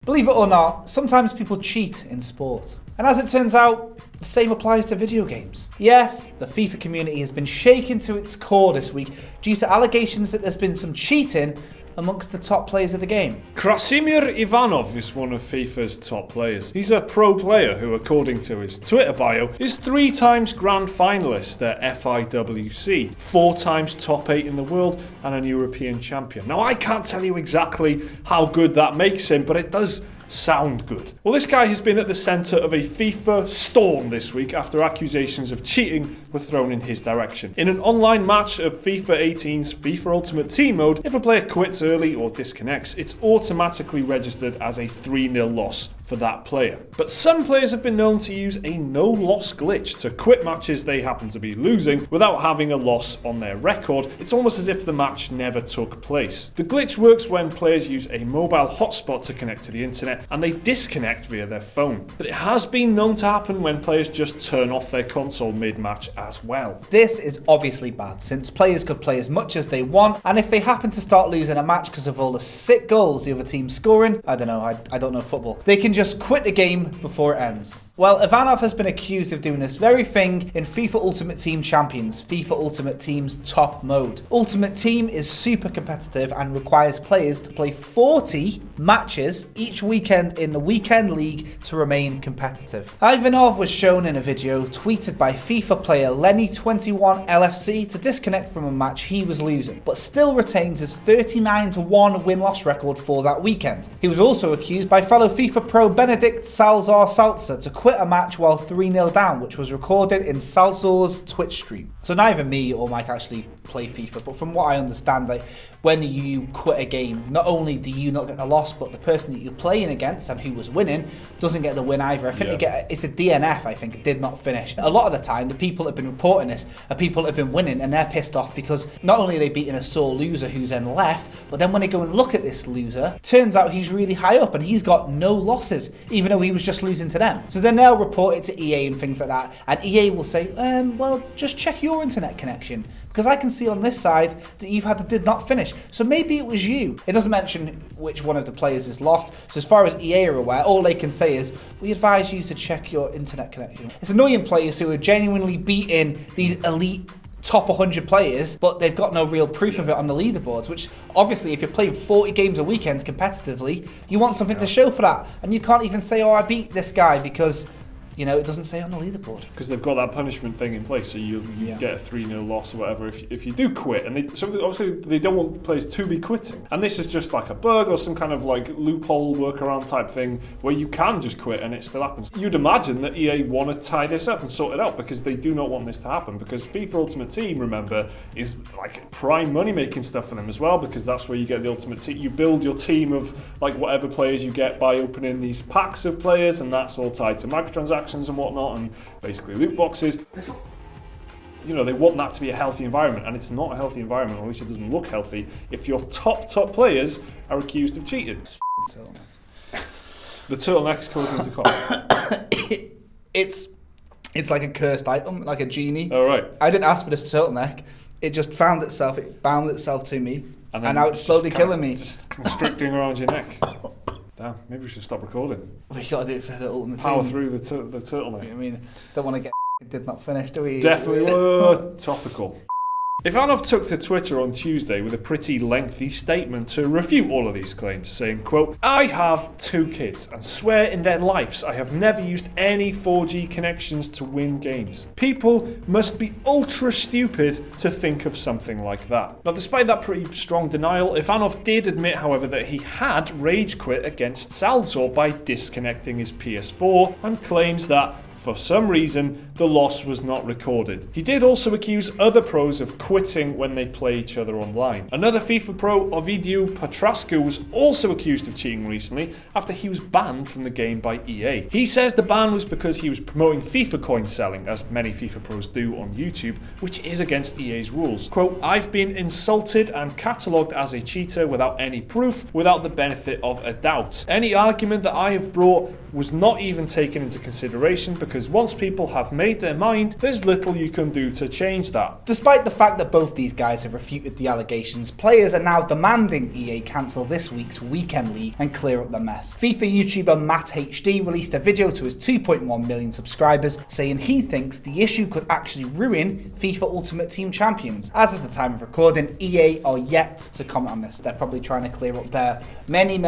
Believe it or not, sometimes people cheat in sport. And as it turns out, the same applies to video games. Yes, the FIFA community has been shaken to its core this week due to allegations that there's been some cheating amongst the top players of the game. Krasimir Ivanov is one of FIFA's top players. He's a pro player who, according to his Twitter bio, is 3 times grand finalist at FIWC, 4 times top 8 in the world, and an European champion. Now, I can't tell you exactly how good that makes him, but it does sound good. Well, this guy has been at the centre of a FIFA storm this week after accusations of cheating were thrown in his direction. In an online match of FIFA 18's FIFA Ultimate Team mode, if a player quits early or disconnects, it's automatically registered as a 3-0 loss for that player. But some players have been known to use a no-loss glitch to quit matches they happen to be losing without having a loss on their record. It's almost as if the match never took place. The glitch works when players use a mobile hotspot to connect to the internet and they disconnect via their phone. But it has been known to happen when players just turn off their console mid-match as well. This is obviously bad, since players could play as much as they want, and if they happen to start losing a match because of all the sick goals the other team's scoring, I don't know, I don't know football, they can just quit the game before it ends. Well, Ivanov has been accused of doing this very thing in FIFA Ultimate Team Champions, FIFA Ultimate Team's top mode. Ultimate Team is super competitive and requires players to play 40 matches each weekend in the weekend league to remain competitive. Ivanov was shown in a video tweeted by FIFA player Lenny21LFC to disconnect from a match he was losing, but still retains his 39-1 win-loss record for that weekend. He was also accused by fellow FIFA pro Benedict Salzar Salzer to quit a match while 3-0 down, which was recorded in Salzar's Twitch stream. So neither me or Mike actually play FIFA, but from what I understand, like, when you quit a game, not only do you not get the loss, but the person that you're playing against and who was winning doesn't get the win either. I think they get, it's a DNF, I think, did not finish. A lot of the time, the people that have been reporting this are people that have been winning, and they're pissed off because not only are they beating a sore loser who's then left, but then when they go and look at this loser, turns out he's really high up and he's got no losses, even though he was just losing to them. So then they'll report it to EA and things like that, and EA will say, well, just check your internet connection, because I can see on this side that you've had the did not finish. So maybe it was you. It doesn't mention which one of the players is lost. So as far as EA are aware, all they can say is, we advise you to check your internet connection. It's annoying players who are genuinely beating these elite top 100 players, but they've got no real proof of it on the leaderboards, which obviously if you're playing 40 games a weekend competitively, you want something to show for that. And you can't even say, oh, I beat this guy because, you know, it doesn't say on the leaderboard. Because they've got that punishment thing in place, so you get a 3-0 loss or whatever if you do quit. And so obviously they don't want players to be quitting. And this is just like a bug or some kind of like loophole workaround type thing where you can just quit and it still happens. You'd imagine that EA want to tie this up and sort it out because they do not want this to happen, because FIFA Ultimate Team, remember, is like prime money making stuff for them as well, because that's where you get the Ultimate Team. You build your team of like whatever players you get by opening these packs of players, and that's all tied to microtransactions and whatnot, and basically loot boxes. You know, they want that to be a healthy environment, and it's not a healthy environment, or at least it doesn't look healthy, if your top players are accused of cheating. The turtleneck's coming into cost. It's like a cursed item, like a genie. Oh, right. I didn't ask for this turtleneck. It just found itself, it bound itself to me, and now it's slowly killing me. Just constricting around your neck. Damn, maybe we should stop recording. We gotta do it for the Ultimate Power Team. through the turtleneck. I mean, don't want to get it did not finish, do we? Definitely were topical. Ivanov took to Twitter on Tuesday with a pretty lengthy statement to refute all of these claims, saying, quote, I have 2 kids and swear in their lives I have never used any 4G connections to win games. People must be ultra stupid to think of something like that. Now, despite that pretty strong denial, Ivanov did admit, however, that he had rage quit against Salzar by disconnecting his PS4, and claims that for some reason, the loss was not recorded. He did also accuse other pros of quitting when they play each other online. Another FIFA pro, Ovidiu Petrascu, was also accused of cheating recently after he was banned from the game by EA. He says the ban was because he was promoting FIFA coin selling, as many FIFA pros do on YouTube, which is against EA's rules. Quote, I've been insulted and catalogued as a cheater without any proof, without the benefit of a doubt. Any argument that I have brought was not even taken into consideration because once people have made their mind, there's little you can do to change that. Despite the fact that both these guys have refuted the allegations, players are now demanding EA cancel this week's Weekend League and clear up the mess. FIFA YouTuber Matt HD released a video to his 2.1 million subscribers saying he thinks the issue could actually ruin FIFA Ultimate Team Champions. As of the time of recording, EA are yet to comment on this. They're probably trying to clear up their many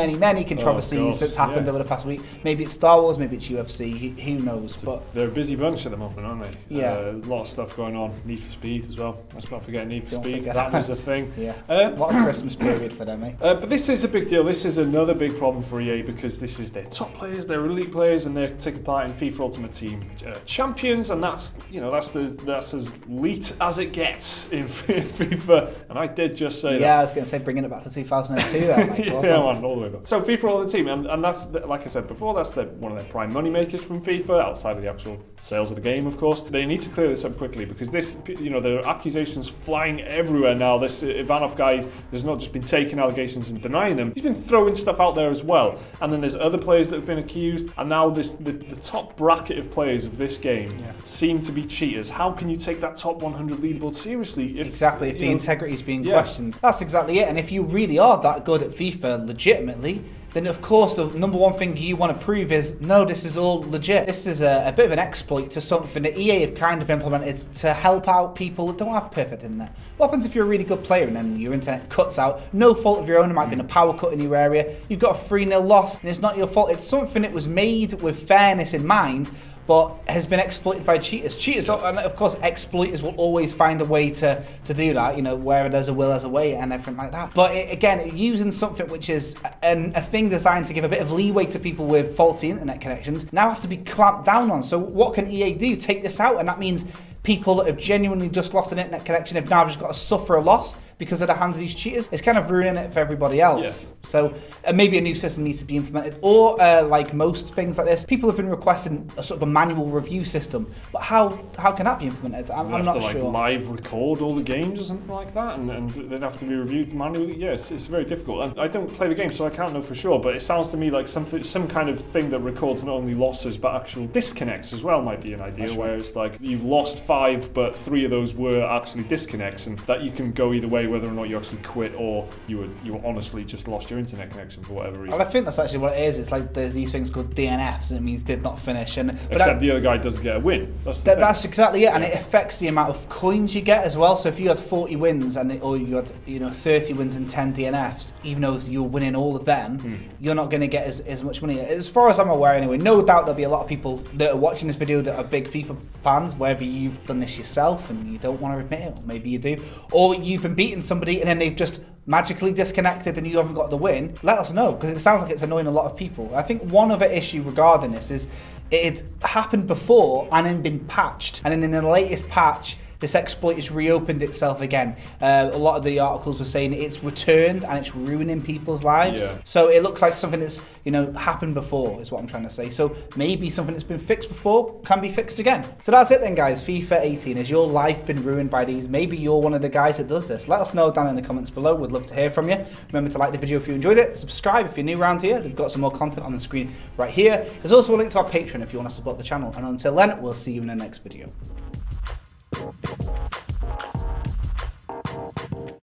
controversies that's happened over the past week. Maybe it's Star Wars, maybe it's UFC, who knows. But they're a busy bunch at the moment, aren't they? Yeah. A lot of stuff going on. Need for Speed as well. Let's not forget Need for Speed. That was a thing. Yeah. What a Christmas period for them, eh? But this is a big deal. This is another big problem for EA because this is their top players, their elite players, and they're taking part in FIFA Ultimate Team Champions, and that's as elite as it gets in FIFA. And I did just say that. Yeah, I was going to say bringing it back to 2002. There, mate. Well man, all the way back. So FIFA Ultimate Team, and that's like I said before, that's one of their prime money makers from FIFA, outside of the actual sales of the game, of course. They need to clear this up quickly because this, there are accusations flying everywhere now. This Ivanov guy has not just been taking allegations and denying them; he's been throwing stuff out there as well. And then there's other players that have been accused, and now the top bracket of players of this game seem to be cheaters. How can you take that top 100 leaderboard seriously? If the integrity is being questioned. That's exactly it. And if you really are that good at FIFA legitimately, then of course the number one thing you want to prove is, no, this is all legit. This is a bit of an exploit to something that EA have kind of implemented to help out people that don't have perfect internet. What happens if you're a really good player and then your internet cuts out? No fault of your own, it might be a power cut in your area. You've got a 3-0 loss and it's not your fault. It's something that was made with fairness in mind, but has been exploited by cheaters. Cheaters, and of course, exploiters will always find a way to do that, wherever there's a will, there's a way, and everything like that. But again, using something which is a thing designed to give a bit of leeway to people with faulty internet connections now has to be clamped down on. So what can EA do? Take this out, and that means people that have genuinely just lost an internet connection have now just got to suffer a loss because of the hands of these cheaters. It's kind of ruining it for everybody else. Yeah. So maybe a new system needs to be implemented, or like most things like this, people have been requesting a sort of a manual review system. But how can that be implemented? I'm not sure. Have to live record all the games or something like that, and they'd have to be reviewed manually. Yes, it's very difficult. And I don't play the game, so I can't know for sure. But it sounds to me like some kind of thing that records not only losses but actual disconnects as well might be an idea. Where it's like you've lost 5, but 3 of those were actually disconnects, and that you can go either way, whether or not you actually quit or you were honestly just lost your internet connection for whatever reason. Well, I think that's actually what it is. It's like there's these things called DNFs, and it means did not finish. Except the other guy doesn't get a win. That's exactly it, and it affects the amount of coins you get as well. So if you had 40 wins or you had 30 wins and 10 DNFs, even though you're winning all of them, you're not going to get as much money. As far as I'm aware, anyway. No doubt there'll be a lot of people that are watching this video that are big FIFA fans. Whether you've done this yourself and you don't want to admit it, or maybe you do, or you've been beating somebody and then they've just magically disconnected and you haven't got the win, let us know, because it sounds like it's annoying a lot of people. I think one other issue regarding this is it had happened before and then been patched, and then in the latest patch this exploit has reopened itself again. A lot of the articles were saying it's returned and it's ruining people's lives. Yeah. So it looks like something that's happened before is what I'm trying to say. So maybe something that's been fixed before can be fixed again. So that's it then, guys. FIFA 18. Has your life been ruined by these? Maybe you're one of the guys that does this. Let us know down in the comments below. We'd love to hear from you. Remember to like the video if you enjoyed it. Subscribe if you're new around here. We've got some more content on the screen right here. There's also a link to our Patreon if you want to support the channel. And until then, we'll see you in the next video.